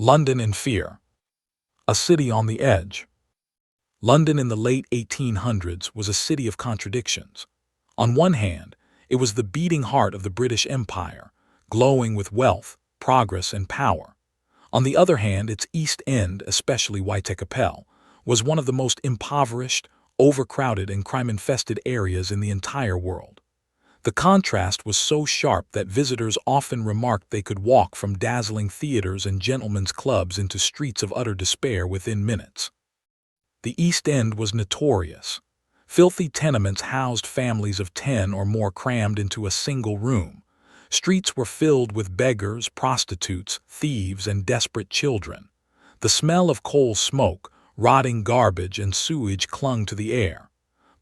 London in fear. A city on the edge. London in the late 1800s was a city of contradictions. On one hand, it was the beating heart of the British Empire, glowing with wealth, progress, and power. On the other hand, its East End, especially Whitechapel, was one of the most impoverished, overcrowded, and crime-infested areas in the entire world. The contrast was so sharp that visitors often remarked they could walk from dazzling theaters and gentlemen's clubs into streets of utter despair within minutes. The East End was notorious. Filthy tenements housed families of 10 or more crammed into a single room. Streets were filled with beggars, prostitutes, thieves, and desperate children. The smell of coal smoke, rotting garbage, and sewage clung to the air.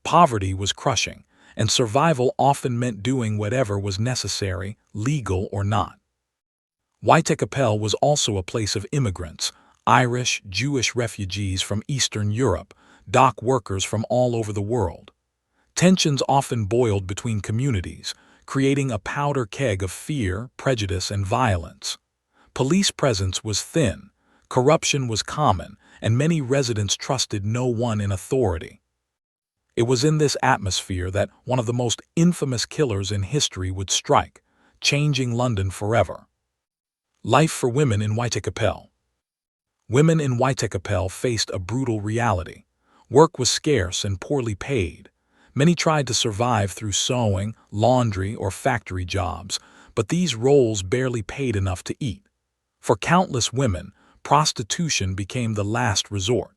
Poverty was crushing, and survival often meant doing whatever was necessary, legal or not. Whitechapel was also a place of immigrants, Irish, Jewish refugees from Eastern Europe, dock workers from all over the world. Tensions often boiled between communities, creating a powder keg of fear, prejudice, and violence. Police presence was thin, corruption was common, and many residents trusted no one in authority. It was in this atmosphere that one of the most infamous killers in history would strike, changing London forever. Life for women in Whitechapel. Women in Whitechapel faced a brutal reality. Work was scarce and poorly paid. Many tried to survive through sewing, laundry, or factory jobs, but these roles barely paid enough to eat. For countless women, prostitution became the last resort.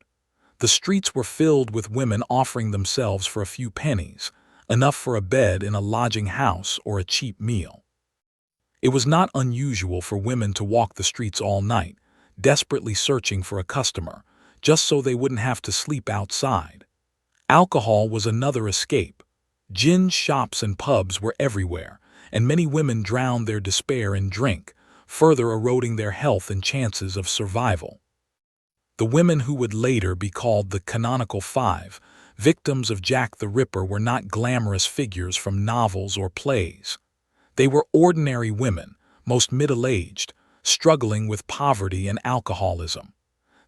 The streets were filled with women offering themselves for a few pennies, enough for a bed in a lodging house or a cheap meal. It was not unusual for women to walk the streets all night, desperately searching for a customer, just so they wouldn't have to sleep outside. Alcohol was another escape. Gin shops and pubs were everywhere, and many women drowned their despair in drink, further eroding their health and chances of survival. The women who would later be called the Canonical Five, victims of Jack the Ripper, were not glamorous figures from novels or plays. They were ordinary women, most middle-aged, struggling with poverty and alcoholism.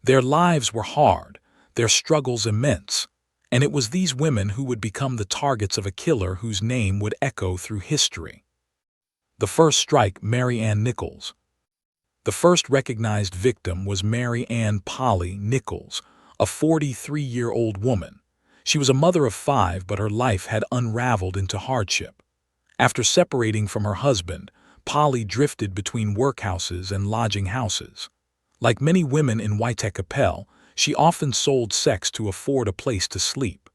Their lives were hard, their struggles immense, and it was these women who would become the targets of a killer whose name would echo through history. The first strike, Mary Ann Nichols. The first recognized victim was Mary Ann Polly Nichols, a 43-year-old woman. She was a mother of 5, but her life had unraveled into hardship. After separating from her husband, Polly drifted between workhouses and lodging houses. Like many women in Whitechapel, she often sold sex to afford a place to sleep.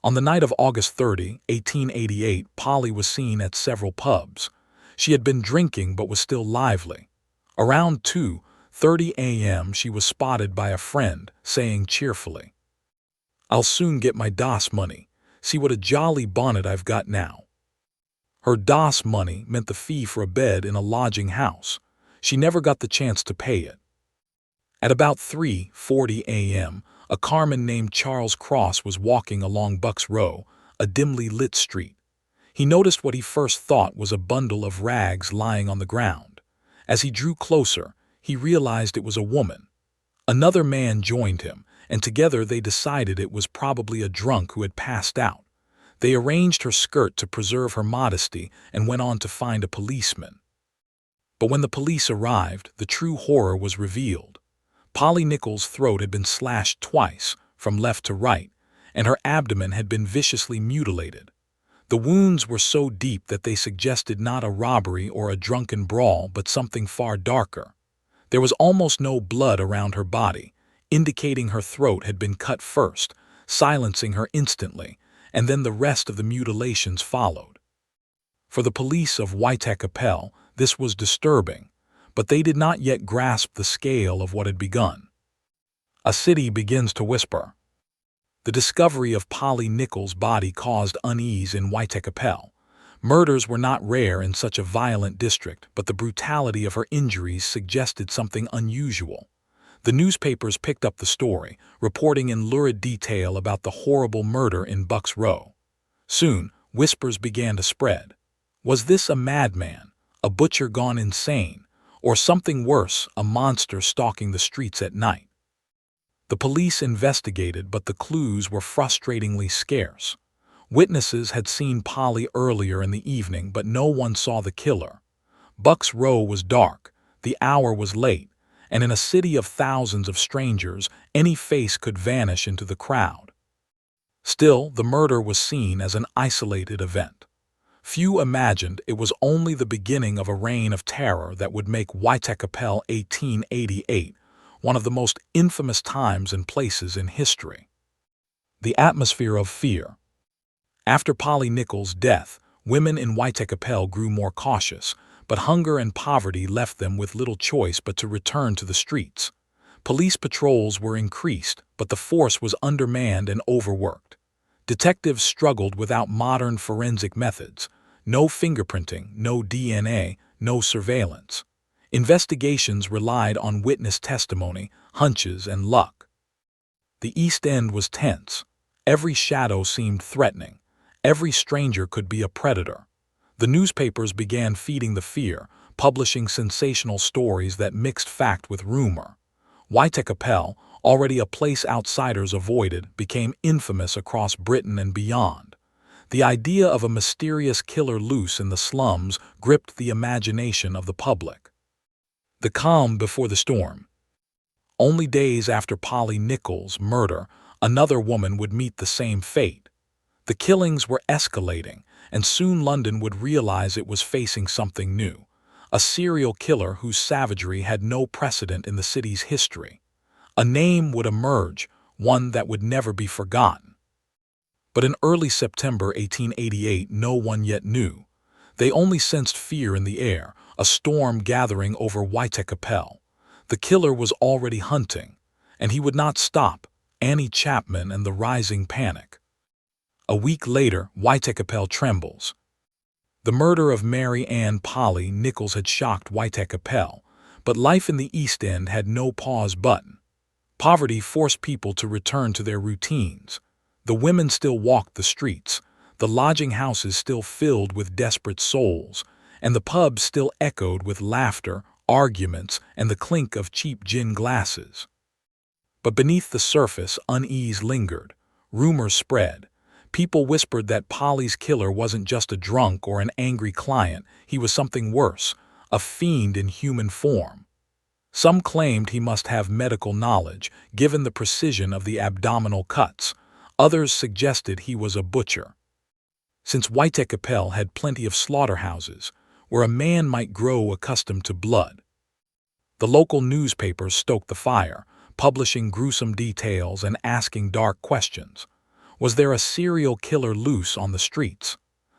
On the night of August 30, 1888, Polly was seen at several pubs. She had been drinking but was still lively. Around 2:30 a.m. she was spotted by a friend, saying cheerfully, "I'll soon get my DOS money. See what a jolly bonnet I've got now." Her DOS money meant the fee for a bed in a lodging house. She never got the chance to pay it. At about 3:40 a.m., a carman named Charles Cross was walking along Bucks Row, a dimly lit street. He noticed what he first thought was a bundle of rags lying on the ground. As he drew closer, he realized it was a woman. Another man joined him, and together they decided it was probably a drunk who had passed out. They arranged her skirt to preserve her modesty and went on to find a policeman. But when the police arrived, the true horror was revealed. Polly Nichols' throat had been slashed twice, from left to right, and her abdomen had been viciously mutilated. The wounds were so deep that they suggested not a robbery or a drunken brawl, but something far darker. There was almost no blood around her body, indicating her throat had been cut first, silencing her instantly, and then the rest of the mutilations followed. For the police of Whitechapel, this was disturbing, but they did not yet grasp the scale of what had begun. A city begins to whisper. The discovery of Polly Nichols' body caused unease in Whitechapel. Murders were not rare in such a violent district, but the brutality of her injuries suggested something unusual. The newspapers picked up the story, reporting in lurid detail about the horrible murder in Bucks Row. Soon, whispers began to spread. Was this a madman, a butcher gone insane, or something worse, a monster stalking the streets at night. The police investigated, but the clues were frustratingly scarce. Witnesses had seen Polly earlier in the evening, but no one saw the killer. Bucks Row was dark, the hour was late, and in a city of thousands of strangers, any face could vanish into the crowd. Still, the murder was seen as an isolated event. Few imagined it was only the beginning of a reign of terror that would make Whitechapel 1888 one of the most infamous times and places in history. The atmosphere of fear. After Polly Nichols' death, women in Whitechapel grew more cautious, but hunger and poverty left them with little choice but to return to the streets. Police patrols were increased, but the force was undermanned and overworked. Detectives struggled without modern forensic methods. No fingerprinting, no DNA, no surveillance. Investigations relied on witness testimony, hunches, and luck. The East End was tense. Every shadow seemed threatening. Every stranger could be a predator. The newspapers began feeding the fear, publishing sensational stories that mixed fact with rumor. Whitechapel, already a place outsiders avoided, became infamous across Britain and beyond. The idea of a mysterious killer loose in the slums gripped the imagination of the public. The calm before the storm. Only days after Polly Nichols' murder, another woman would meet the same fate. The killings were escalating, and soon London would realize it was facing something new. A serial killer whose savagery had no precedent in the city's history. A name would emerge, one that would never be forgotten. But in early September 1888, no one yet knew. They only sensed fear in the air, a storm gathering over Whitechapel. The killer was already hunting, and he would not stop. Annie Chapman and the rising panic. A week later, Whitechapel trembles. The murder of Mary Ann Polly Nichols had shocked Whitechapel, but life in the East End had no pause button. Poverty forced people to return to their routines. The women still walked the streets, the lodging houses still filled with desperate souls, and the pubs still echoed with laughter, arguments, and the clink of cheap gin glasses. But beneath the surface, unease lingered. Rumors spread. People whispered that Polly's killer wasn't just a drunk or an angry client, he was something worse, a fiend in human form. Some claimed he must have medical knowledge, given the precision of the abdominal cuts. Others suggested he was a butcher. Since Whitechapel had plenty of slaughterhouses, where a man might grow accustomed to blood. The local newspapers stoked the fire, publishing gruesome details and asking dark questions. Was there a serial killer loose on the streets?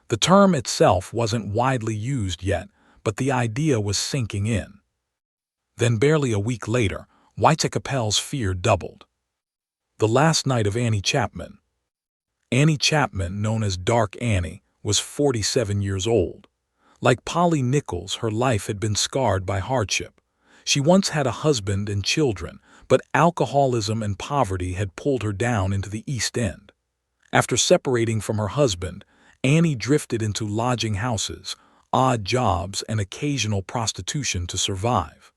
The term itself wasn't widely used yet, but the idea was sinking in. Then barely a week later, Whitechapel's fear doubled. The last night of Annie Chapman. Annie Chapman, known as Dark Annie, was 47 years old. Like Polly Nichols, her life had been scarred by hardship. She once had a husband and children, but alcoholism and poverty had pulled her down into the East End. After separating from her husband, Annie drifted into lodging houses, odd jobs, and occasional prostitution to survive.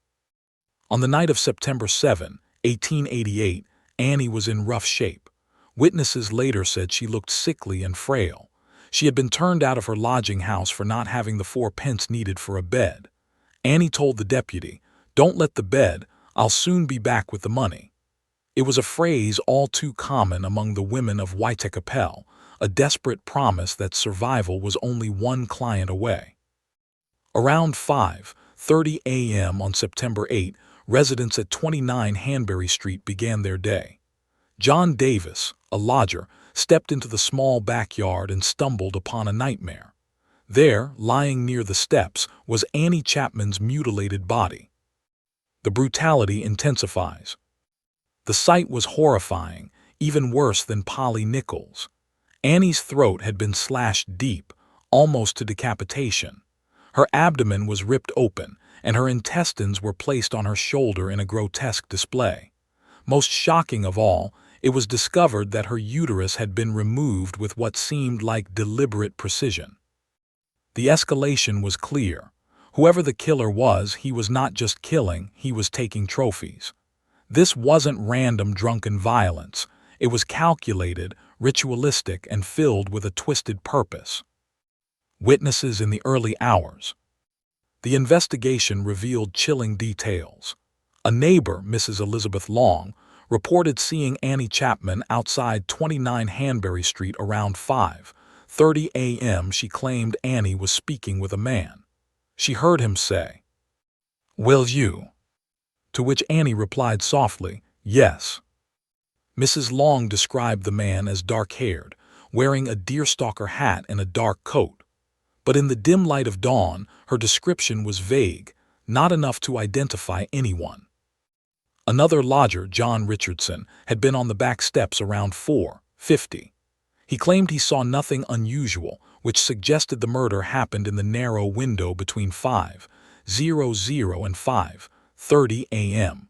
On the night of September 7, 1888, Annie was in rough shape. Witnesses later said she looked sickly and frail. She had been turned out of her lodging house for not having the 4 pence needed for a bed. Annie told the deputy, "Don't let the bed, I'll soon be back with the money." It was a phrase all too common among the women of Whitechapel, a desperate promise that survival was only one client away. Around 5:30 a.m. on September 8, residents at 29 Hanbury Street began their day. John Davis, a lodger, stepped into the small backyard and stumbled upon a nightmare. There, lying near the steps, was Annie Chapman's mutilated body. The brutality intensifies. The sight was horrifying, even worse than Polly Nichols. Annie's throat had been slashed deep, almost to decapitation. Her abdomen was ripped open, and her intestines were placed on her shoulder in a grotesque display. Most shocking of all, it was discovered that her uterus had been removed with what seemed like deliberate precision. The escalation was clear. Whoever the killer was, he was not just killing, he was taking trophies. This wasn't random drunken violence. It was calculated, ritualistic, and filled with a twisted purpose. Witnesses in the early hours. The investigation revealed chilling details. A neighbor, Mrs. Elizabeth Long, reported seeing Annie Chapman outside 29 Hanbury Street around 5:30 a.m. She claimed Annie was speaking with a man. She heard him say, "Will you?" To which Annie replied softly, "Yes." Mrs. Long described the man as dark-haired, wearing a deerstalker hat and a dark coat. But in the dim light of dawn, her description was vague, not enough to identify anyone. Another lodger, John Richardson, had been on the back steps around 4:50. He claimed he saw nothing unusual, which suggested the murder happened in the narrow window between 5:00 and 5:30 a.m.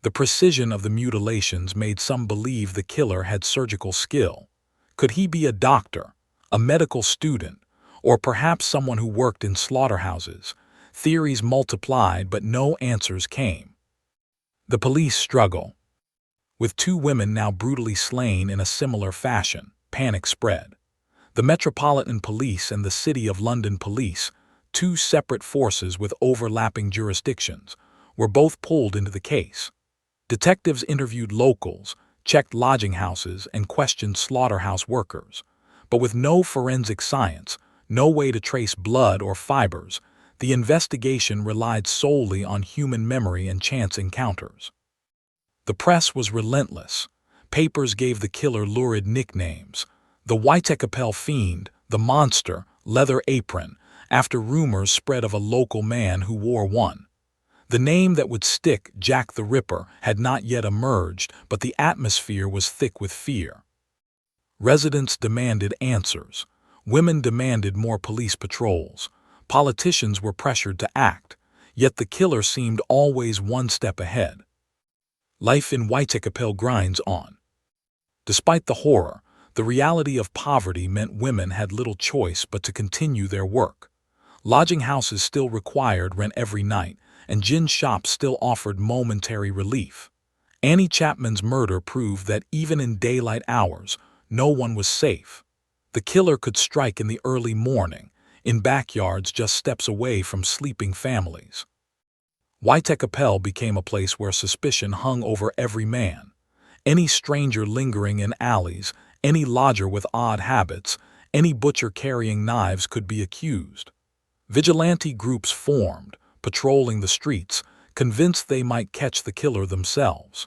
The precision of the mutilations made some believe the killer had surgical skill. Could he be a doctor, a medical student, or perhaps someone who worked in slaughterhouses? Theories multiplied, but no answers came. The police struggle. With two women now brutally slain in a similar fashion, panic spread. The Metropolitan Police and the City of London Police, two separate forces with overlapping jurisdictions, were both pulled into the case. Detectives interviewed locals, checked lodging houses, and questioned slaughterhouse workers. But with no forensic science, no way to trace blood or fibers, the investigation relied solely on human memory and chance encounters. The press was relentless. Papers gave the killer lurid nicknames: the Whitechapel Fiend, the Monster, Leather Apron, after rumors spread of a local man who wore one. The name that would stick, Jack the Ripper, had not yet emerged, but the atmosphere was thick with fear. Residents demanded answers. Women demanded more police patrols. Politicians were pressured to act, yet the killer seemed always one step ahead. Life in Whitechapel grinds on. Despite the horror, the reality of poverty meant women had little choice but to continue their work. Lodging houses still required rent every night, and gin shops still offered momentary relief. Annie Chapman's murder proved that even in daylight hours, no one was safe. The killer could strike in the early morning, in backyards just steps away from sleeping families. Whitechapel became a place where suspicion hung over every man. Any stranger lingering in alleys, any lodger with odd habits, any butcher carrying knives could be accused. Vigilante groups formed, patrolling the streets, convinced they might catch the killer themselves.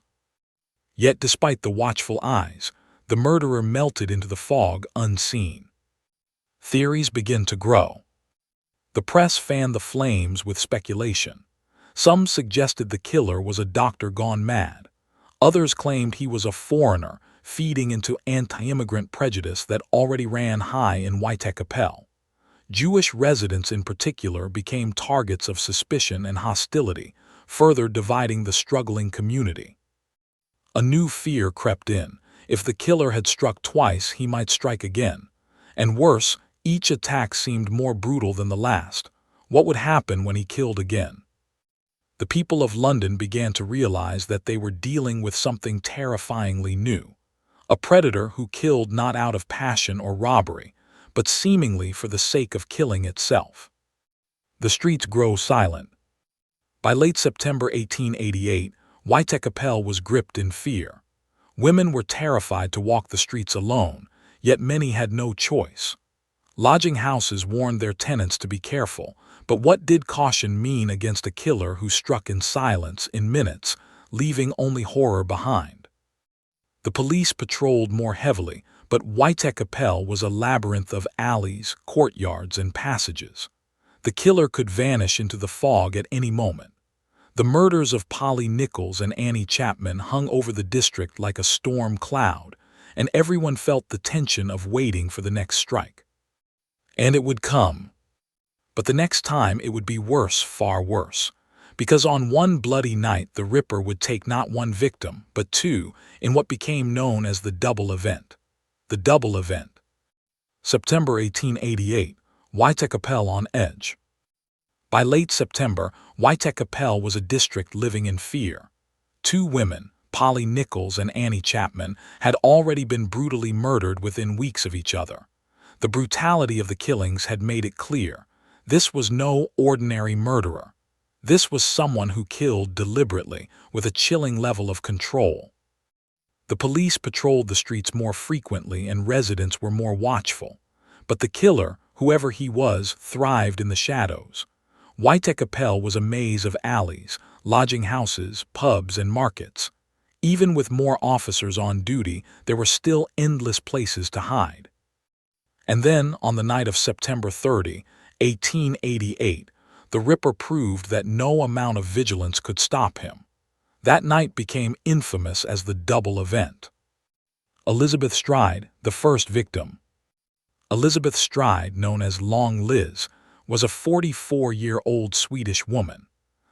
Yet despite the watchful eyes, the murderer melted into the fog unseen. Theories begin to grow. The press fanned the flames with speculation. Some suggested the killer was a doctor gone mad. Others claimed he was a foreigner, feeding into anti-immigrant prejudice that already ran high in Whitechapel. Jewish residents in particular became targets of suspicion and hostility, further dividing the struggling community. A new fear crept in. If the killer had struck twice, he might strike again. And worse, each attack seemed more brutal than the last. What would happen when he killed again? The people of London began to realize that they were dealing with something terrifyingly new. A predator who killed not out of passion or robbery, but seemingly for the sake of killing itself. The streets grow silent. By late September 1888, Whitechapel was gripped in fear. Women were terrified to walk the streets alone, yet many had no choice. Lodging houses warned their tenants to be careful, but what did caution mean against a killer who struck in silence in minutes, leaving only horror behind? The police patrolled more heavily, but Whitechapel was a labyrinth of alleys, courtyards, and passages. The killer could vanish into the fog at any moment. The murders of Polly Nichols and Annie Chapman hung over the district like a storm cloud, and everyone felt the tension of waiting for the next strike. And it would come. But the next time it would be worse, far worse. Because on one bloody night the Ripper would take not one victim, but two, in what became known as the double event. The double event. September 1888, Whitechapel on edge. By late September, Whitechapel was a district living in fear. Two women, Polly Nichols and Annie Chapman, had already been brutally murdered within weeks of each other. The brutality of the killings had made it clear. This was no ordinary murderer. This was someone who killed deliberately, with a chilling level of control. The police patrolled the streets more frequently and residents were more watchful. But the killer, whoever he was, thrived in the shadows. Whitechapel was a maze of alleys, lodging houses, pubs, and markets. Even with more officers on duty, there were still endless places to hide. And then, on the night of September 30, 1888, the Ripper proved that no amount of vigilance could stop him. That night became infamous as the double event. Elizabeth Stride, the first victim. Elizabeth Stride, known as Long Liz, was a 44-year-old Swedish woman.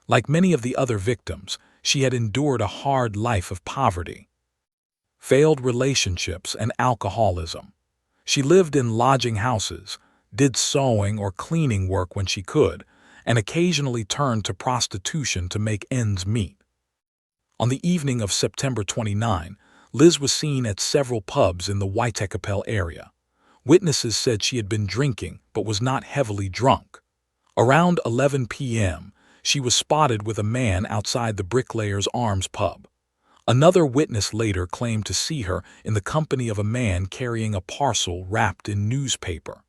Like many of the other victims, she had endured a hard life of poverty, failed relationships, and alcoholism. She lived in lodging houses, did sewing or cleaning work when she could, and occasionally turned to prostitution to make ends meet. On the evening of September 29, Liz was seen at several pubs in the Whitechapel area. Witnesses said she had been drinking but was not heavily drunk. Around 11 p.m., she was spotted with a man outside the Bricklayers Arms pub. Another witness later claimed to see her in the company of a man carrying a parcel wrapped in newspaper.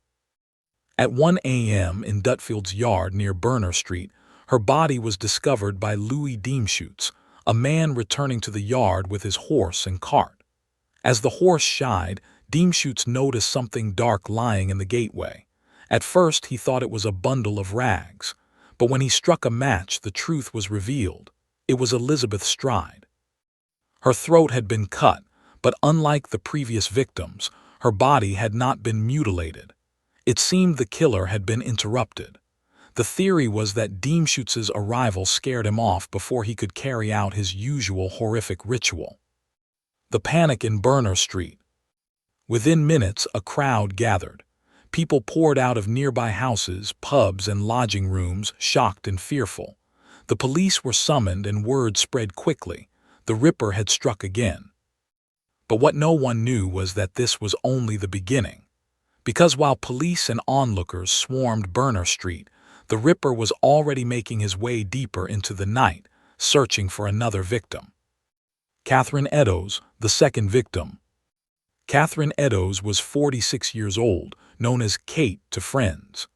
At 1 a.m. in Dutfield's yard near Berner Street, her body was discovered by Louis Deemschutz, a man returning to the yard with his horse and cart. As the horse shied, Deemschutz noticed something dark lying in the gateway. At first, he thought it was a bundle of rags, but when he struck a match, the truth was revealed. It was Elizabeth Stride. Her throat had been cut, but unlike the previous victims, her body had not been mutilated. It seemed the killer had been interrupted. The theory was that Deemschutz's arrival scared him off before he could carry out his usual horrific ritual. The panic in Berner Street. Within minutes, a crowd gathered. People poured out of nearby houses, pubs, and lodging rooms, shocked and fearful. The police were summoned and word spread quickly. The Ripper had struck again. But what no one knew was that this was only the beginning. Because while police and onlookers swarmed Berner Street, the Ripper was already making his way deeper into the night, searching for another victim. Catherine Eddowes, the second victim. Catherine Eddowes was 46 years old, known as Kate to friends.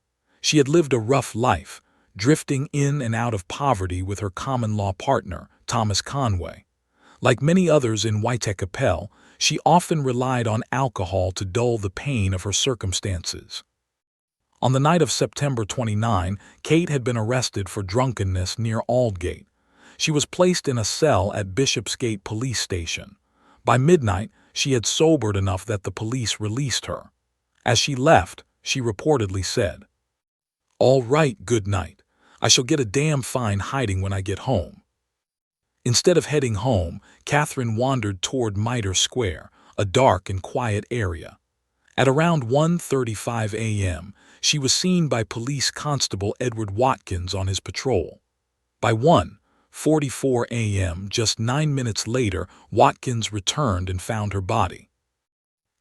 She had lived a rough life, drifting in and out of poverty with her common-law partner, Thomas Conway. Like many others in Whitechapel, she often relied on alcohol to dull the pain of her circumstances. On the night of September 29, Kate had been arrested for drunkenness near Aldgate. She was placed in a cell at Bishopsgate Police Station. By midnight, she had sobered enough that the police released her. As she left, she reportedly said, "All right, good night. I shall get a damn fine hiding when I get home." Instead of heading home, Catherine wandered toward Mitre Square, a dark and quiet area. At around 1:35 a.m., she was seen by Police Constable Edward Watkins on his patrol. By 1:44 a.m., just 9 minutes later, Watkins returned and found her body.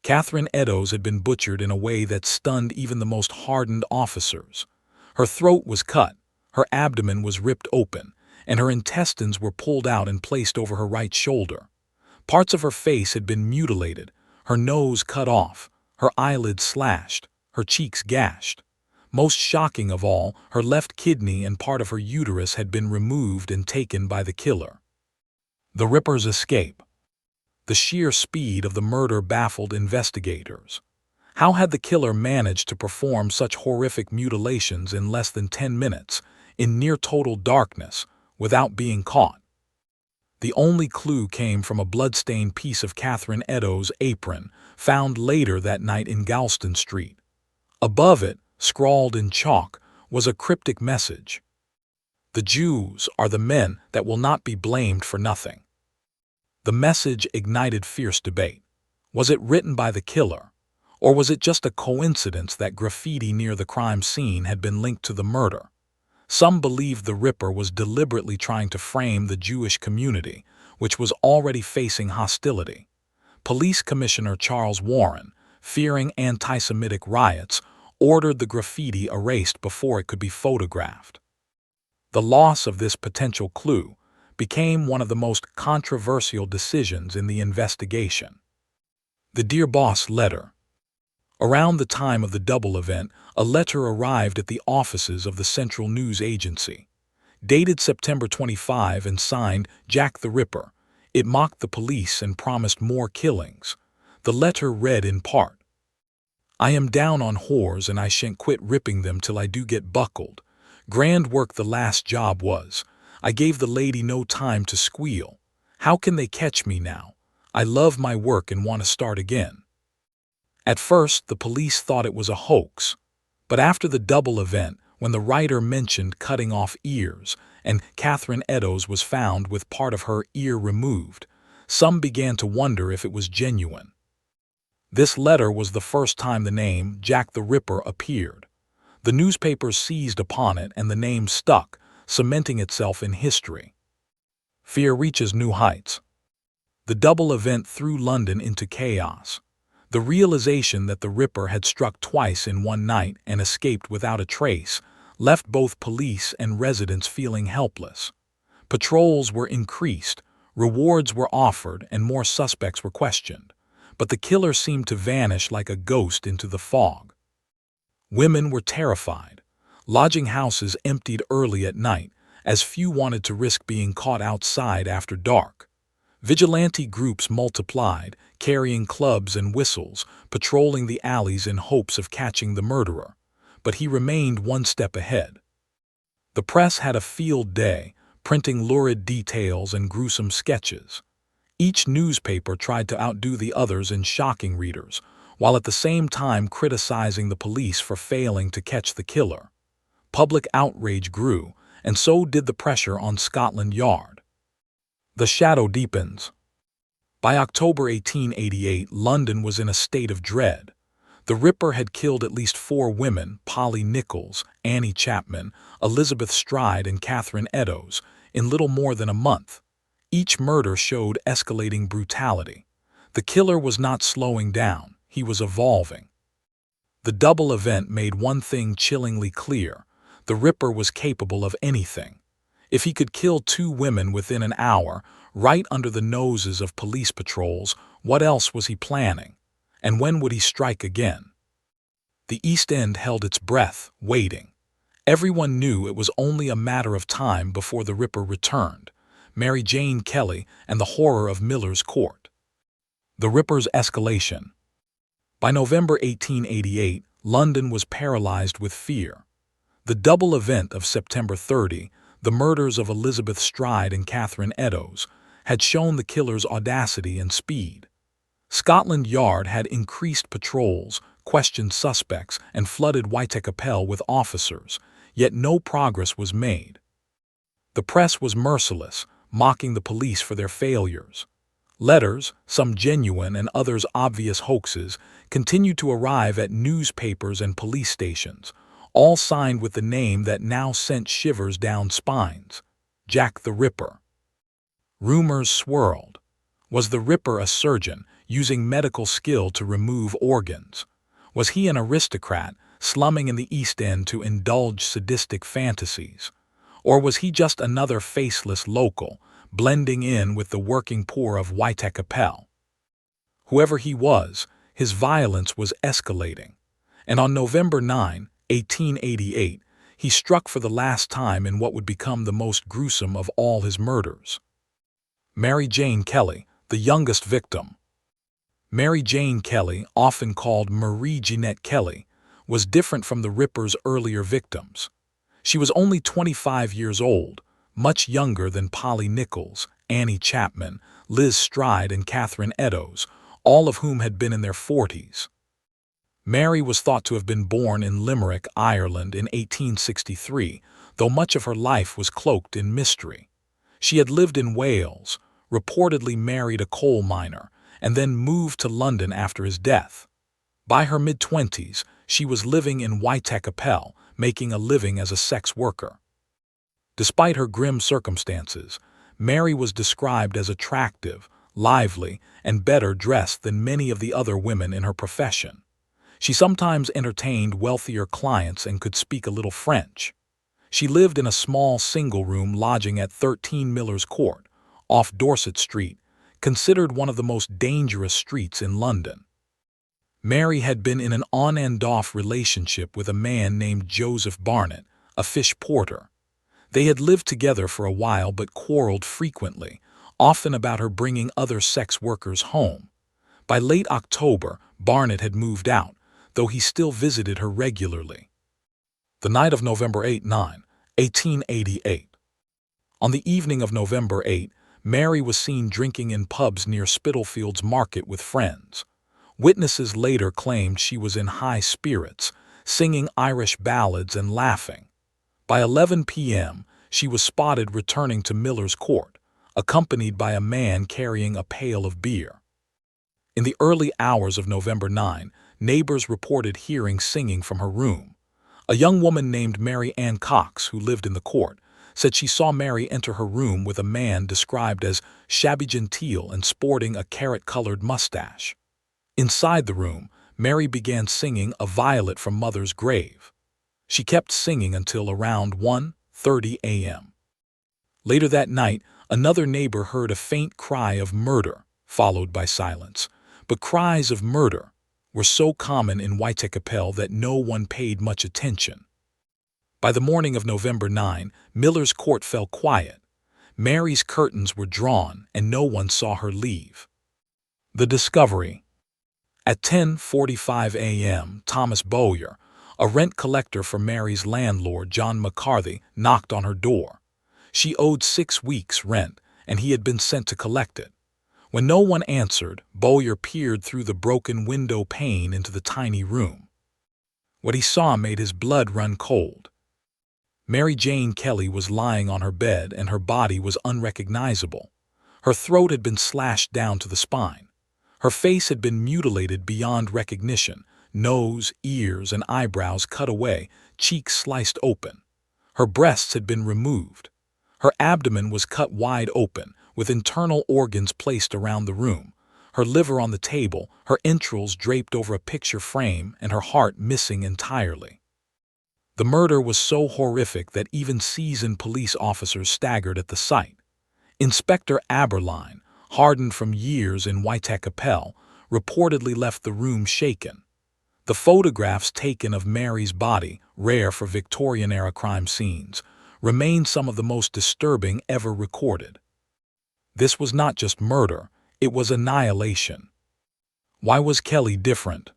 Catherine Eddowes had been butchered in a way that stunned even the most hardened officers. Her throat was cut, her abdomen was ripped open, and her intestines were pulled out and placed over her right shoulder. Parts of her face had been mutilated, her nose cut off, her eyelids slashed, her cheeks gashed. Most shocking of all, her left kidney and part of her uterus had been removed and taken by the killer. The Ripper's escape. The sheer speed of the murder baffled investigators. How had the killer managed to perform such horrific mutilations in less than 10 minutes, in near-total darkness, without being caught? The only clue came from a blood-stained piece of Catherine Eddowes' apron, found later that night in Galston Street. Above it, scrawled in chalk, was a cryptic message. "The Jews are the men that will not be blamed for nothing." The message ignited fierce debate. Was it written by the killer? Or was it just a coincidence that graffiti near the crime scene had been linked to the murder? Some believed the Ripper was deliberately trying to frame the Jewish community, which was already facing hostility. Police Commissioner Charles Warren, fearing anti-Semitic riots, ordered the graffiti erased before it could be photographed. The loss of this potential clue became one of the most controversial decisions in the investigation. The Dear Boss letter. Around the time of the double event, a letter arrived at the offices of the Central News Agency. Dated September 25 and signed Jack the Ripper, it mocked the police and promised more killings. The letter read in part, "I am down on whores and I shan't quit ripping them till I do get buckled. Grand work the last job was. I gave the lady no time to squeal. How can they catch me now? I love my work and want to start again." At first, the police thought it was a hoax, but after the double event, when the writer mentioned cutting off ears and Catherine Eddowes was found with part of her ear removed, some began to wonder if it was genuine. This letter was the first time the name Jack the Ripper appeared. The newspapers seized upon it and the name stuck, cementing itself in history. Fear reaches new heights. The double event threw London into chaos. The realization that the Ripper had struck twice in one night and escaped without a trace left both police and residents feeling helpless. Patrols were increased, rewards were offered, and more suspects were questioned. But the killer seemed to vanish like a ghost into the fog. Women were terrified. Lodging houses emptied early at night, as few wanted to risk being caught outside after dark. Vigilante groups multiplied, carrying clubs and whistles, patrolling the alleys in hopes of catching the murderer. But he remained one step ahead. The press had a field day, printing lurid details and gruesome sketches. Each newspaper tried to outdo the others in shocking readers, while at the same time criticizing the police for failing to catch the killer. Public outrage grew, and so did the pressure on Scotland Yard. The shadow deepens. By October 1888, London was in a state of dread. The Ripper had killed at least 4 women, Polly Nichols, Annie Chapman, Elizabeth Stride, and Catherine Eddowes, in little more than a month. Each murder showed escalating brutality. The killer was not slowing down, he was evolving. The double event made one thing chillingly clear: the Ripper was capable of anything. If he could kill 2 women within an hour, right under the noses of police patrols, what else was he planning? And when would he strike again? The East End held its breath, waiting. Everyone knew it was only a matter of time before the Ripper returned. Mary Jane Kelly and the horror of Miller's Court. The Ripper's escalation. By November 1888, London was paralyzed with fear. The double event of September 30, the murders of Elizabeth Stride and Catherine Eddowes, had shown the killer's audacity and speed. Scotland Yard had increased patrols, questioned suspects, and flooded Whitechapel with officers, yet no progress was made. The press was merciless, mocking the police for their failures. Letters, some genuine and others obvious hoaxes, continued to arrive at newspapers and police stations, all signed with the name that now sent shivers down spines: Jack the Ripper. Rumors swirled. Was the Ripper a surgeon, using medical skill to remove organs? Was he an aristocrat, slumming in the East End to indulge sadistic fantasies? Or was he just another faceless local, blending in with the working poor of Whitechapel? Whoever he was, his violence was escalating. And on November 9, 1888, he struck for the last time in what would become the most gruesome of all his murders. Mary Jane Kelly, the youngest victim. Mary Jane Kelly, often called Marie Jeanette Kelly, was different from the Ripper's earlier victims. She was only 25 years old, much younger than Polly Nichols, Annie Chapman, Liz Stride, and Catherine Eddowes, all of whom had been in their 40s. Mary was thought to have been born in Limerick, Ireland in 1863, though much of her life was cloaked in mystery. She had lived in Wales, reportedly married a coal miner, and then moved to London after his death. By her mid-20s, she was living in Whitechapel, making a living as a sex worker. Despite her grim circumstances, Mary was described as attractive, lively, and better dressed than many of the other women in her profession. She sometimes entertained wealthier clients and could speak a little French. She lived in a small single-room lodging at 13 Miller's Court, off Dorset Street, considered one of the most dangerous streets in London. Mary had been in an on-and-off relationship with a man named Joseph Barnett, a fish porter. They had lived together for a while but quarreled frequently, often about her bringing other sex workers home. By late October, Barnett had moved out, though he still visited her regularly. The night of November 8-9, 1888. On the evening of November 8, Mary was seen drinking in pubs near Spitalfields Market with friends. Witnesses later claimed she was in high spirits, singing Irish ballads and laughing. By 11 p.m., she was spotted returning to Miller's Court, accompanied by a man carrying a pail of beer. In the early hours of November 9, neighbors reported hearing singing from her room. A young woman named Mary Ann Cox, who lived in the court, said she saw Mary enter her room with a man described as shabby genteel and sporting a carrot-colored mustache. Inside the room, Mary began singing A Violet from Mother's Grave. She kept singing until around 1:30 a.m. Later that night, another neighbor heard a faint cry of murder, followed by silence. But cries of murder were so common in Whitechapel that no one paid much attention. By the morning of November 9, Miller's Court fell quiet. Mary's curtains were drawn and no one saw her leave. The discovery. At 10:45 a.m., Thomas Bowyer, a rent collector for Mary's landlord, John McCarthy, knocked on her door. She owed 6 weeks' rent, and he had been sent to collect it. When no one answered, Bowyer peered through the broken window pane into the tiny room. What he saw made his blood run cold. Mary Jane Kelly was lying on her bed, and her body was unrecognizable. Her throat had been slashed down to the spine. Her face had been mutilated beyond recognition, nose, ears, and eyebrows cut away, cheeks sliced open. Her breasts had been removed. Her abdomen was cut wide open, with internal organs placed around the room, her liver on the table, her entrails draped over a picture frame, and her heart missing entirely. The murder was so horrific that even seasoned police officers staggered at the sight. Inspector Aberline, hardened from years in Whitechapel, reportedly left the room shaken. The photographs taken of Mary's body, rare for Victorian-era crime scenes, remain some of the most disturbing ever recorded. This was not just murder, it was annihilation. Why was Kelly different?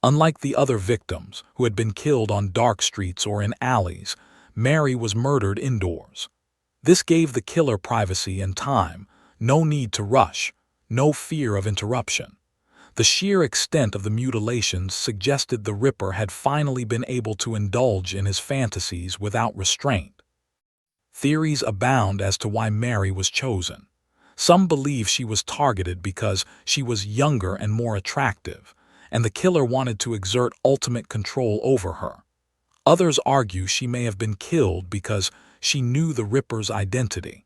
Unlike the other victims, who had been killed on dark streets or in alleys, Mary was murdered indoors. This gave the killer privacy and time, no need to rush, no fear of interruption. The sheer extent of the mutilations suggested the Ripper had finally been able to indulge in his fantasies without restraint. Theories abound as to why Mary was chosen. Some believe she was targeted because she was younger and more attractive, and the killer wanted to exert ultimate control over her. Others argue she may have been killed because she knew the Ripper's identity.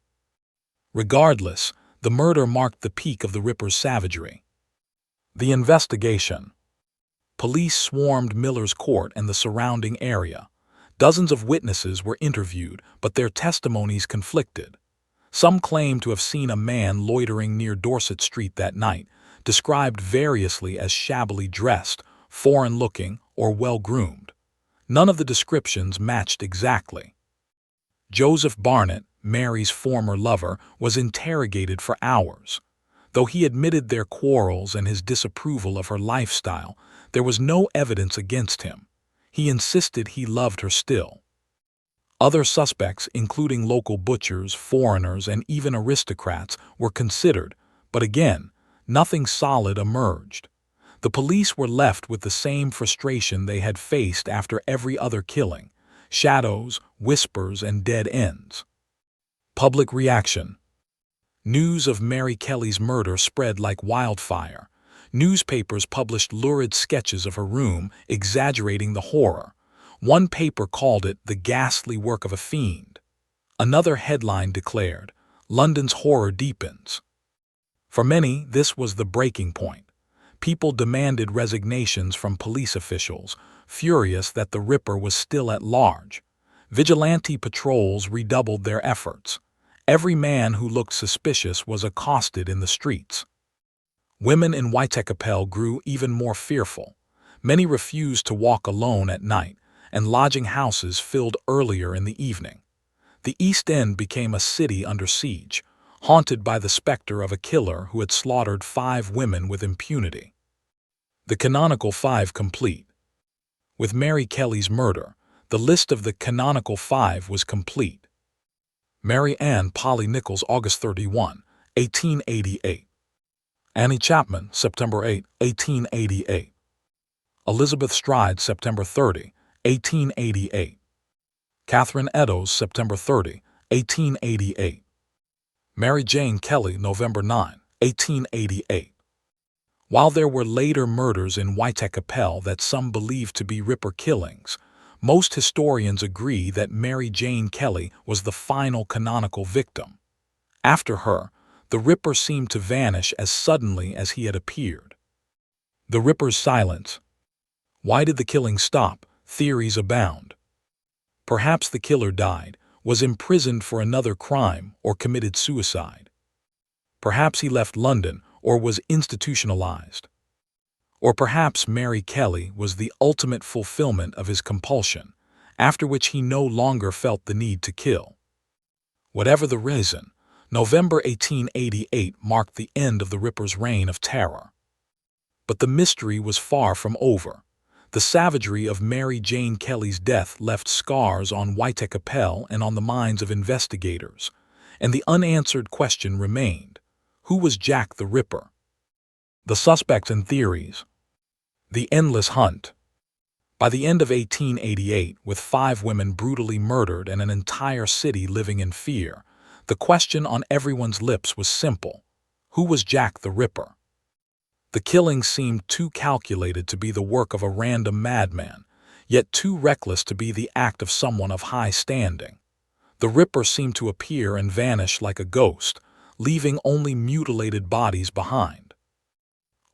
Regardless, the murder marked the peak of the Ripper's savagery. The investigation. Police swarmed Miller's Court and the surrounding area. Dozens of witnesses were interviewed, but their testimonies conflicted. Some claimed to have seen a man loitering near Dorset Street that night, described variously as shabbily dressed, foreign-looking, or well-groomed. None of the descriptions matched exactly. Joseph Barnett, Mary's former lover, was interrogated for hours. Though he admitted their quarrels and his disapproval of her lifestyle, there was no evidence against him. He insisted he loved her still. Other suspects, including local butchers, foreigners, and even aristocrats, were considered, but again, nothing solid emerged. The police were left with the same frustration they had faced after every other killing: shadows, whispers, and dead ends. Public reaction. News of Mary Kelly's murder spread like wildfire. Newspapers published lurid sketches of her room, exaggerating the horror. One paper called it the ghastly work of a fiend. Another headline declared, "London's horror deepens." For many, this was the breaking point. People demanded resignations from police officials, furious that the Ripper was still at large. Vigilante patrols redoubled their efforts. Every man who looked suspicious was accosted in the streets. Women in Whitechapel grew even more fearful. Many refused to walk alone at night, and lodging houses filled earlier in the evening. The East End became a city under siege, haunted by the specter of a killer who had slaughtered 5 women with impunity. The canonical 5 complete. With Mary Kelly's murder, the list of the canonical 5 was complete. Mary Ann Polly Nichols, August 31, 1888. Annie Chapman, September 8, 1888. Elizabeth Stride, September 30, 1888. Catherine Eddowes, September 30, 1888. Mary Jane Kelly, November 9, 1888. While there were later murders in Whitechapel that some believe to be Ripper killings, most historians agree that Mary Jane Kelly was the final canonical victim. After her, the Ripper seemed to vanish as suddenly as he had appeared. The Ripper's silence. Why did the killing stop? Theories abound. Perhaps the killer died, was imprisoned for another crime, or committed suicide. Perhaps he left London or was institutionalized. Or perhaps Mary Kelly was the ultimate fulfillment of his compulsion, after which he no longer felt the need to kill. Whatever the reason, November 1888 marked the end of the Ripper's reign of terror. But the mystery was far from over. The savagery of Mary Jane Kelly's death left scars on Whitechapel and on the minds of investigators, and the unanswered question remained: who was Jack the Ripper? The suspects and theories. The endless hunt. By the end of 1888, with 5 women brutally murdered and an entire city living in fear, the question on everyone's lips was simple: who was Jack the Ripper? The killings seemed too calculated to be the work of a random madman, yet too reckless to be the act of someone of high standing. The Ripper seemed to appear and vanish like a ghost, leaving only mutilated bodies behind.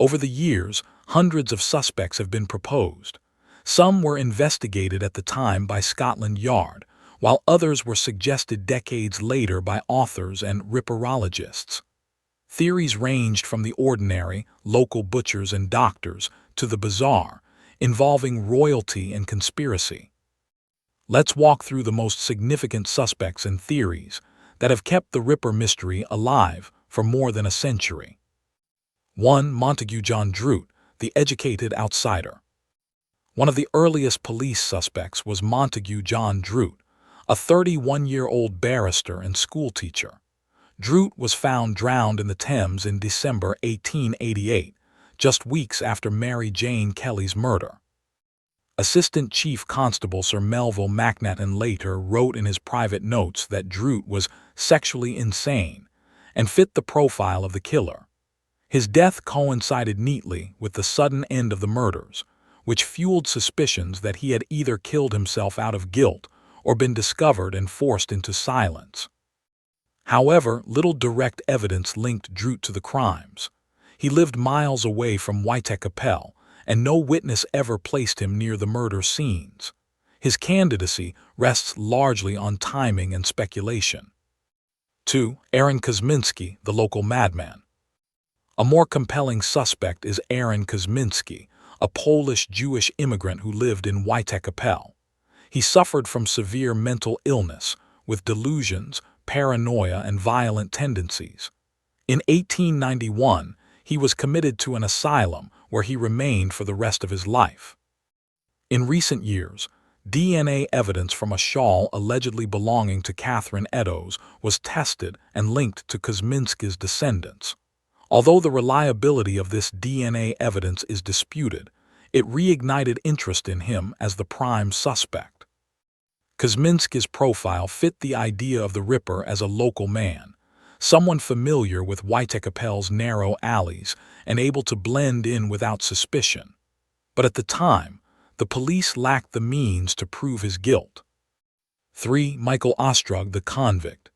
Over the years, hundreds of suspects have been proposed. Some were investigated at the time by Scotland Yard, while others were suggested decades later by authors and Ripperologists. Theories ranged from the ordinary, local butchers and doctors, to the bizarre, involving royalty and conspiracy. Let's walk through the most significant suspects and theories that have kept the Ripper mystery alive for more than a century. 1. Montague John Druitt, the educated outsider. One of the earliest police suspects was Montague John Druitt, a 31-year-old barrister and schoolteacher. Druitt was found drowned in the Thames in December 1888, just weeks after Mary Jane Kelly's murder. Assistant Chief Constable Sir Melville Macnaghten later wrote in his private notes that Druitt was sexually insane and fit the profile of the killer. His death coincided neatly with the sudden end of the murders, which fueled suspicions that he had either killed himself out of guilt or been discovered and forced into silence. However, little direct evidence linked Druitt to the crimes. He lived miles away from Whitechapel, and no witness ever placed him near the murder scenes. His candidacy rests largely on timing and speculation. 2. Aaron Kosminski, the local madman. A more compelling suspect is Aaron Kosminski, a Polish-Jewish immigrant who lived in Whitechapel. He suffered from severe mental illness, with delusions, paranoia, and violent tendencies. In 1891, he was committed to an asylum where he remained for the rest of his life. In recent years, DNA evidence from a shawl allegedly belonging to Catherine Eddowes was tested and linked to Kosminski's descendants. Although the reliability of this DNA evidence is disputed, it reignited interest in him as the prime suspect. Kosminski's profile fit the idea of the Ripper as a local man, someone familiar with Whitechapel's narrow alleys and able to blend in without suspicion. But at the time, the police lacked the means to prove his guilt. 3. Michael Ostrog, the convict.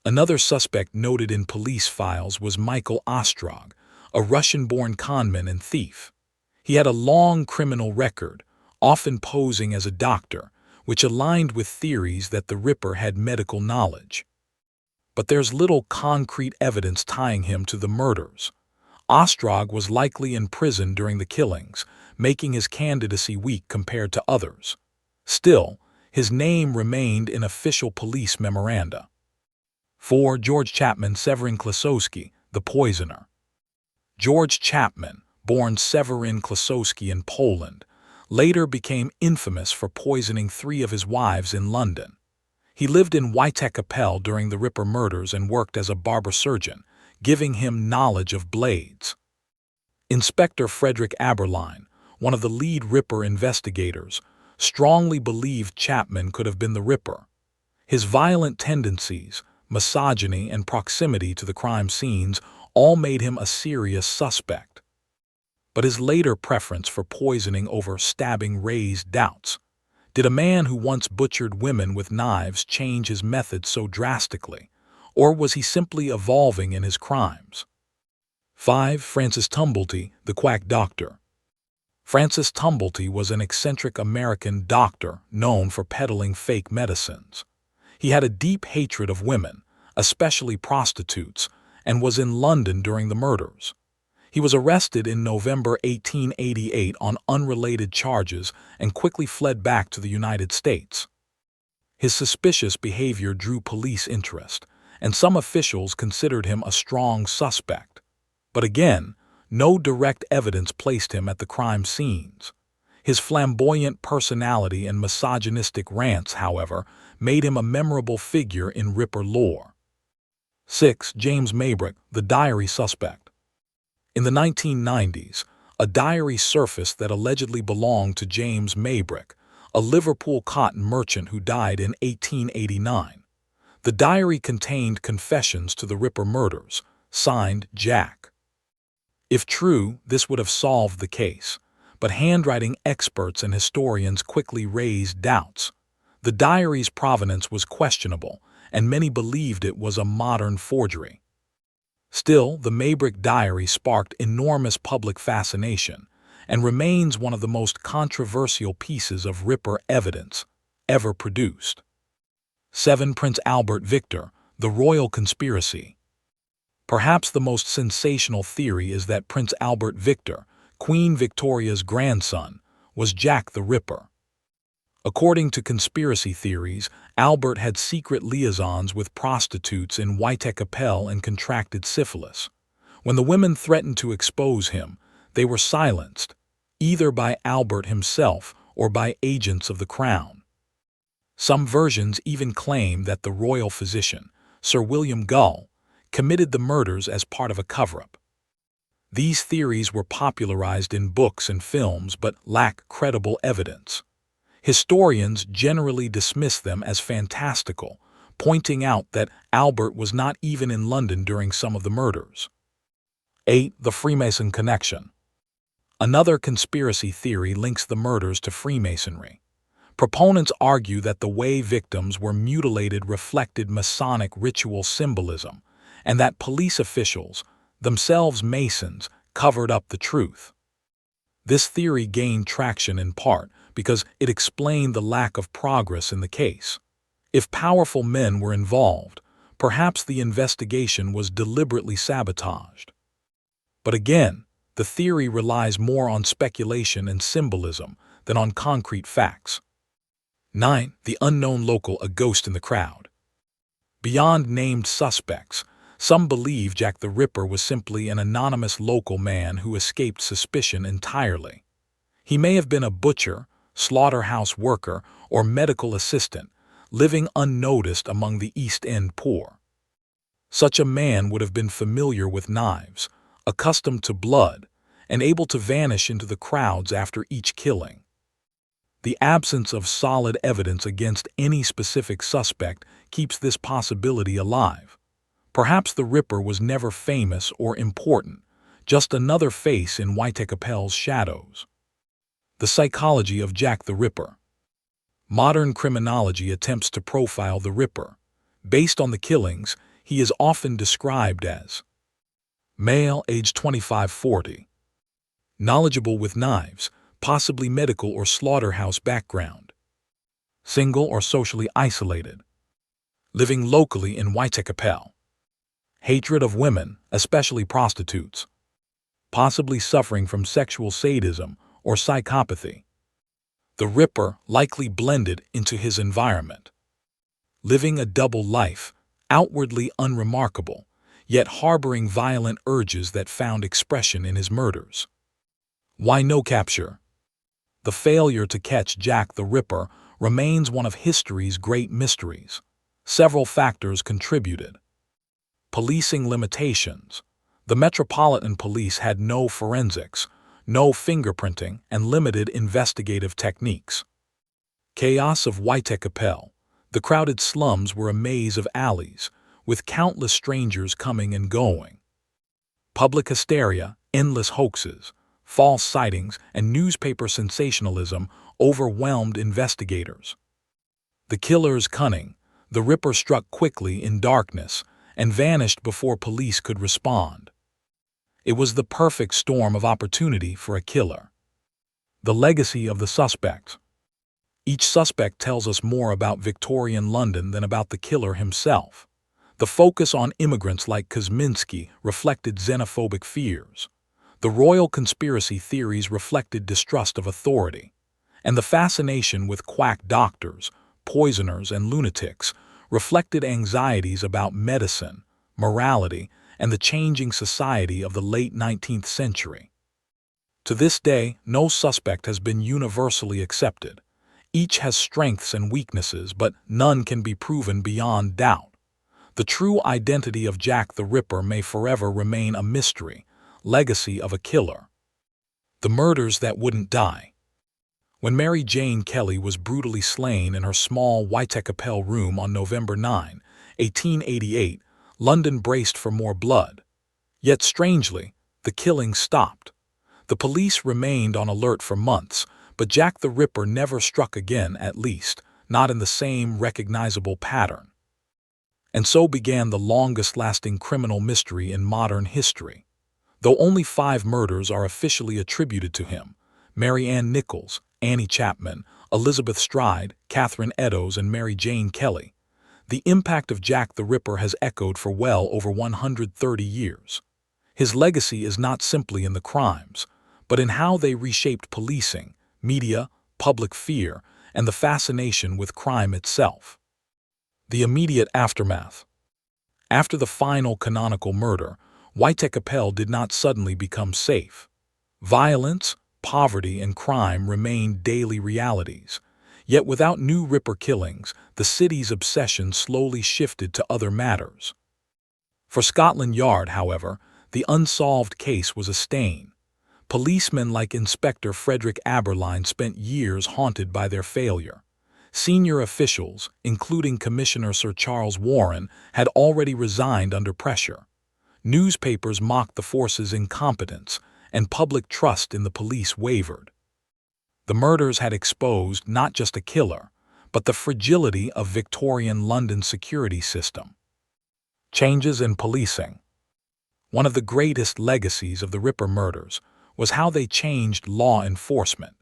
Another suspect noted in police files was Michael Ostrog, a Russian-born conman and thief. He had a long criminal record, often posing as a doctor, which aligned with theories that the Ripper had medical knowledge. But there's little concrete evidence tying him to the murders. Ostrog was likely in prison during the killings, making his candidacy weak compared to others. Still, his name remained in official police memoranda. 4. George Chapman Severin Klasowski, the poisoner. George Chapman, born Severin Klasowski in Poland, later became infamous for poisoning 3 of his wives in London. He lived in Whitechapel during the Ripper murders and worked as a barber surgeon, giving him knowledge of blades. Inspector Frederick Aberline, one of the lead Ripper investigators, strongly believed Chapman could have been the Ripper. His violent tendencies, misogyny, and proximity to the crime scenes all made him a serious suspect. But his later preference for poisoning over stabbing raised doubts. Did a man who once butchered women with knives change his methods so drastically, or was he simply evolving in his crimes? 5. Francis Tumblety, the quack doctor. Francis Tumblety was an eccentric American doctor known for peddling fake medicines. He had a deep hatred of women, especially prostitutes, and was in London during the murders. He was arrested in November 1888 on unrelated charges and quickly fled back to the United States. His suspicious behavior drew police interest, and some officials considered him a strong suspect. But again, no direct evidence placed him at the crime scenes. His flamboyant personality and misogynistic rants, however, made him a memorable figure in Ripper lore. 6. James Maybrick, the diary suspect. In the 1990s, a diary surfaced that allegedly belonged to James Maybrick, a Liverpool cotton merchant who died in 1889. The diary contained confessions to the Ripper murders, signed Jack. If true, this would have solved the case, but handwriting experts and historians quickly raised doubts. The diary's provenance was questionable, and many believed it was a modern forgery. Still, the Maybrick diary sparked enormous public fascination and remains one of the most controversial pieces of Ripper evidence ever produced. 7. Prince Albert Victor, the royal conspiracy. Perhaps the most sensational theory is that Prince Albert Victor, Queen Victoria's grandson, was Jack the Ripper. According to conspiracy theories, Albert had secret liaisons with prostitutes in Whitechapel and contracted syphilis. When the women threatened to expose him, they were silenced, either by Albert himself or by agents of the crown. Some versions even claim that the royal physician, Sir William Gull, committed the murders as part of a cover-up. These theories were popularized in books and films but lack credible evidence. Historians generally dismiss them as fantastical, pointing out that Albert was not even in London during some of the murders. 8. The Freemason connection. Another conspiracy theory links the murders to Freemasonry. Proponents argue that the way victims were mutilated reflected Masonic ritual symbolism, and that police officials, themselves Masons, covered up the truth. This theory gained traction in part because it explained the lack of progress in the case. If powerful men were involved, perhaps the investigation was deliberately sabotaged. But again, the theory relies more on speculation and symbolism than on concrete facts. 9. The unknown local, a ghost in the crowd. Beyond named suspects, some believe Jack the Ripper was simply an anonymous local man who escaped suspicion entirely. He may have been a butcher, slaughterhouse worker, or medical assistant, living unnoticed among the East End poor. Such a man would have been familiar with knives, accustomed to blood, and able to vanish into the crowds after each killing. The absence of solid evidence against any specific suspect keeps this possibility alive. Perhaps the Ripper was never famous or important, just another face in Whitechapel's shadows. The psychology of Jack the Ripper. Modern criminology attempts to profile the Ripper. Based on the killings, he is often described as male, age 25–40, knowledgeable with knives, possibly medical or slaughterhouse background, single or socially isolated, living locally in Whitechapel, hatred of women, especially prostitutes, possibly suffering from sexual sadism or psychopathy. The Ripper likely blended into his environment, living a double life, outwardly unremarkable, yet harboring violent urges that found expression in his murders. Why no capture? The failure to catch Jack the Ripper remains one of history's great mysteries. Several factors contributed. Policing limitations. The Metropolitan Police had no forensics, no fingerprinting, and limited investigative techniques. Chaos of Whitechapel. The crowded slums were a maze of alleys, with countless strangers coming and going. Public hysteria, endless hoaxes, false sightings, and newspaper sensationalism overwhelmed investigators. The killer's cunning. The Ripper struck quickly in darkness and vanished before police could respond. It was the perfect storm of opportunity for a killer. The legacy of the suspect. Each suspect tells us more about Victorian London than about the killer himself. The focus on immigrants like Kosminski reflected xenophobic fears. The royal conspiracy theories reflected distrust of authority. And the fascination with quack doctors, poisoners, and lunatics reflected anxieties about medicine, morality, and the changing society of the late 19th century. To this day, no suspect has been universally accepted. Each has strengths and weaknesses, but none can be proven beyond doubt. The true identity of Jack the Ripper may forever remain a mystery, legacy of a killer. The murders that wouldn't die. When Mary Jane Kelly was brutally slain in her small Whitechapel room on November 9, 1888, London braced for more blood. Yet strangely, the killing stopped. The police remained on alert for months, but Jack the Ripper never struck again, at least, not in the same recognizable pattern. And so began the longest-lasting criminal mystery in modern history. Though only 5 murders are officially attributed to him, Mary Ann Nichols, Annie Chapman, Elizabeth Stride, Catherine Eddowes, and Mary Jane Kelly, the impact of Jack the Ripper has echoed for well over 130 years. His legacy is not simply in the crimes, but in how they reshaped policing, media, public fear, and the fascination with crime itself. The immediate aftermath. After the final canonical murder, Whitechapel did not suddenly become safe. Violence, poverty, and crime remained daily realities. Yet without new Ripper killings, the city's obsession slowly shifted to other matters. For Scotland Yard, however, the unsolved case was a stain. Policemen like Inspector Frederick Aberline spent years haunted by their failure. Senior officials, including Commissioner Sir Charles Warren, had already resigned under pressure. Newspapers mocked the force's incompetence, and public trust in the police wavered. The murders had exposed not just a killer, but the fragility of Victorian London's security system. Changes in policing. One of the greatest legacies of the Ripper murders was how they changed law enforcement.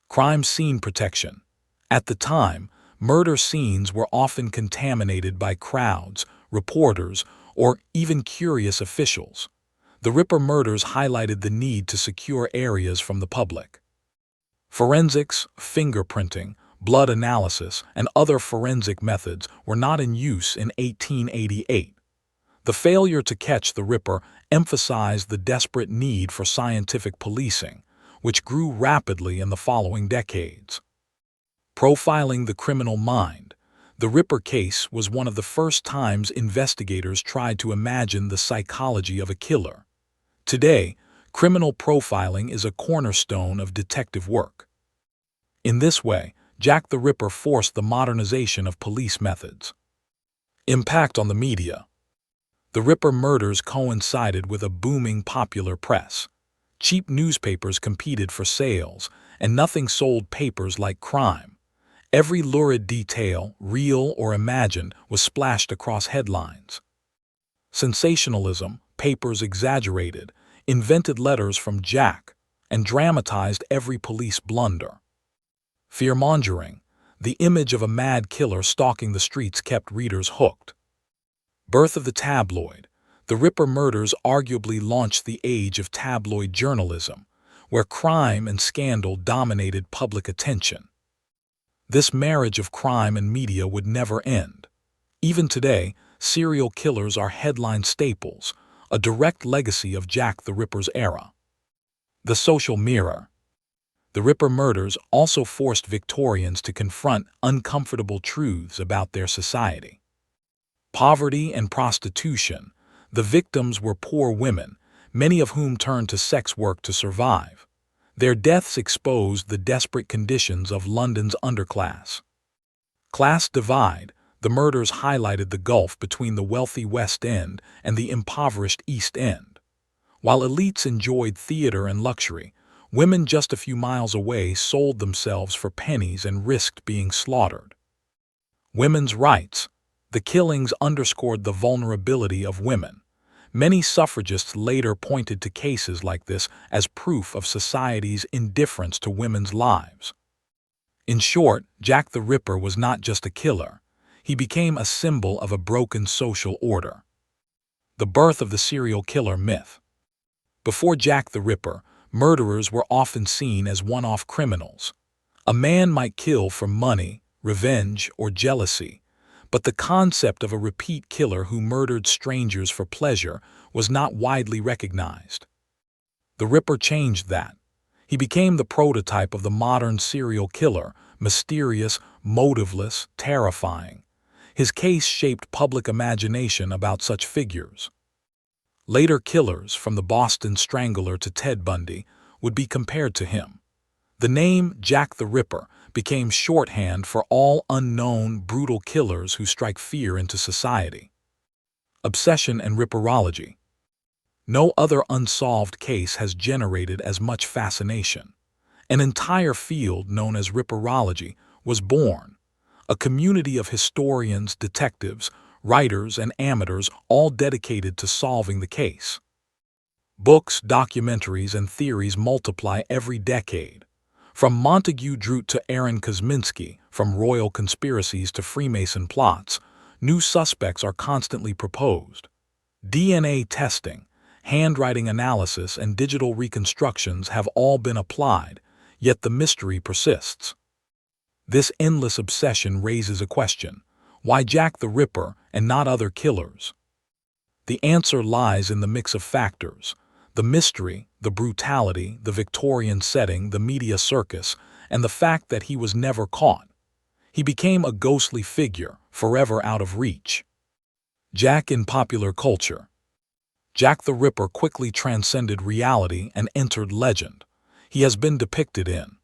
Crime scene protection. At the time, murder scenes were often contaminated by crowds, reporters, or even curious officials. The Ripper murders highlighted the need to secure areas from the public. Forensics, fingerprinting, blood analysis, and other forensic methods were not in use in 1888. The failure to catch the Ripper emphasized the desperate need for scientific policing, which grew rapidly in the following decades. Profiling the criminal mind. The Ripper case was one of the first times investigators tried to imagine the psychology of a killer. Today, criminal profiling is a cornerstone of detective work. In this way, Jack the Ripper forced the modernization of police methods. Impact on the media. The Ripper murders coincided with a booming popular press. Cheap newspapers competed for sales, and nothing sold papers like crime. Every lurid detail, real or imagined, was splashed across headlines. Sensationalism, papers exaggerated, invented letters from Jack, and dramatized every police blunder. Fear-mongering, the image of a mad killer stalking the streets kept readers hooked. Birth of the tabloid. The Ripper murders arguably launched the age of tabloid journalism, where crime and scandal dominated public attention. This marriage of crime and media would never end. Even today, serial killers are headline staples, a direct legacy of Jack the Ripper's era. The social mirror. The Ripper murders also forced Victorians to confront uncomfortable truths about their society. Poverty and prostitution. The victims were poor women, many of whom turned to sex work to survive. Their deaths exposed the desperate conditions of London's underclass. Class divide. The murders highlighted the gulf between the wealthy West End and the impoverished East End. While elites enjoyed theater and luxury, women just a few miles away sold themselves for pennies and risked being slaughtered. Women's rights. The killings underscored the vulnerability of women. Many suffragists later pointed to cases like this as proof of society's indifference to women's lives. In short, Jack the Ripper was not just a killer. He became a symbol of a broken social order. The birth of the serial killer myth. Before Jack the Ripper, murderers were often seen as one-off criminals. A man might kill for money, revenge, or jealousy, but the concept of a repeat killer who murdered strangers for pleasure was not widely recognized. The Ripper changed that. He became the prototype of the modern serial killer, mysterious, motiveless, terrifying. His case shaped public imagination about such figures. Later killers, from the Boston Strangler to Ted Bundy, would be compared to him. The name Jack the Ripper became shorthand for all unknown, brutal killers who strike fear into society. Obsession and Ripperology. No other unsolved case has generated as much fascination. An entire field known as Ripperology was born, a community of historians, detectives, writers, and amateurs all dedicated to solving the case. Books, documentaries, and theories multiply every decade. From Montague Drute to Aaron Kosminski, from royal conspiracies to Freemason plots, new suspects are constantly proposed. DNA testing, handwriting analysis, and digital reconstructions have all been applied, yet the mystery persists. This endless obsession raises a question: why Jack the Ripper and not other killers? The answer lies in the mix of factors: the mystery, the brutality, the Victorian setting, the media circus, and the fact that he was never caught. He became a ghostly figure, forever out of reach. Jack in popular culture. Jack the Ripper quickly transcended reality and entered legend. He has been depicted in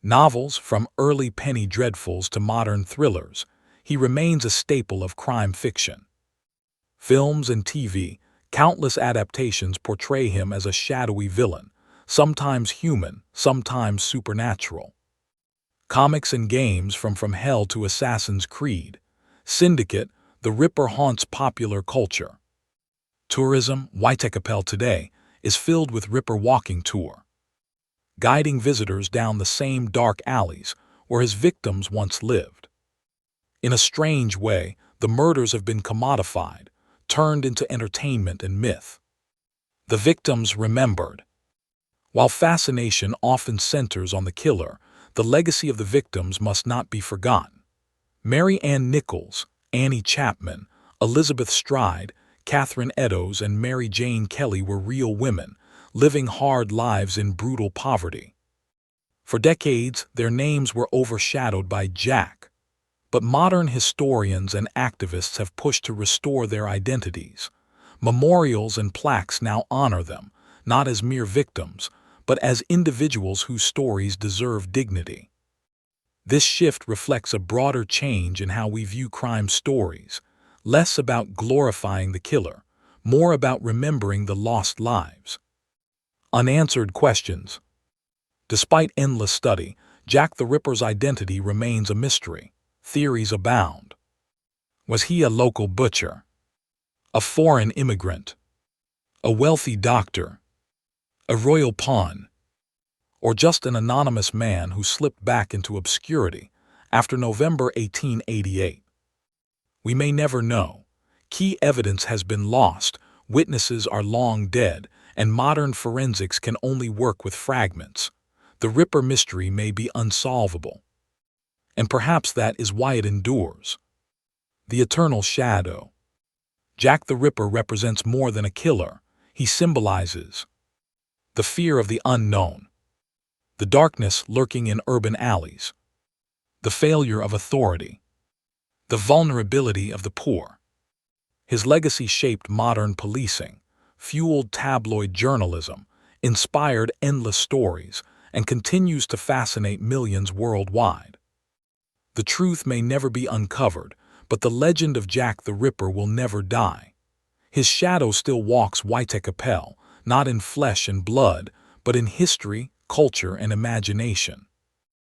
novels, from early penny dreadfuls to modern thrillers. He remains a staple of crime fiction. Films and TV. Countless adaptations portray him as a shadowy villain, sometimes human, sometimes supernatural. Comics and games, from Hell to Assassin's Creed. Syndicate. The Ripper haunts popular culture. Tourism. Whitechapel today is filled with Ripper walking tour, guiding visitors down the same dark alleys where his victims once lived. In a strange way, the murders have been commodified, turned into entertainment and myth. The victims remembered. While fascination often centers on the killer, the legacy of the victims must not be forgotten. Mary Ann Nichols, Annie Chapman, Elizabeth Stride, Catherine Eddowes, and Mary Jane Kelly were real women, living hard lives in brutal poverty. For decades, their names were overshadowed by Jack. But modern historians and activists have pushed to restore their identities. Memorials and plaques now honor them, not as mere victims, but as individuals whose stories deserve dignity. This shift reflects a broader change in how we view crime stories, less about glorifying the killer, more about remembering the lost lives. Unanswered questions. Despite endless study, Jack the Ripper's identity remains a mystery. Theories abound. Was he a local butcher? A foreign immigrant? A wealthy doctor? A royal pawn? Or just an anonymous man who slipped back into obscurity after November 1888? We may never know. Key evidence has been lost, witnesses are long dead, and modern forensics can only work with fragments. The Ripper mystery may be unsolvable. And perhaps that is why it endures. The eternal shadow. Jack the Ripper represents more than a killer. He symbolizes the fear of the unknown, the darkness lurking in urban alleys, the failure of authority, the vulnerability of the poor. His legacy shaped modern policing, fueled tabloid journalism, inspired endless stories, and continues to fascinate millions worldwide. The truth may never be uncovered, but the legend of Jack the Ripper will never die. His shadow still walks Whitechapel, not in flesh and blood, but in history, culture, and imagination.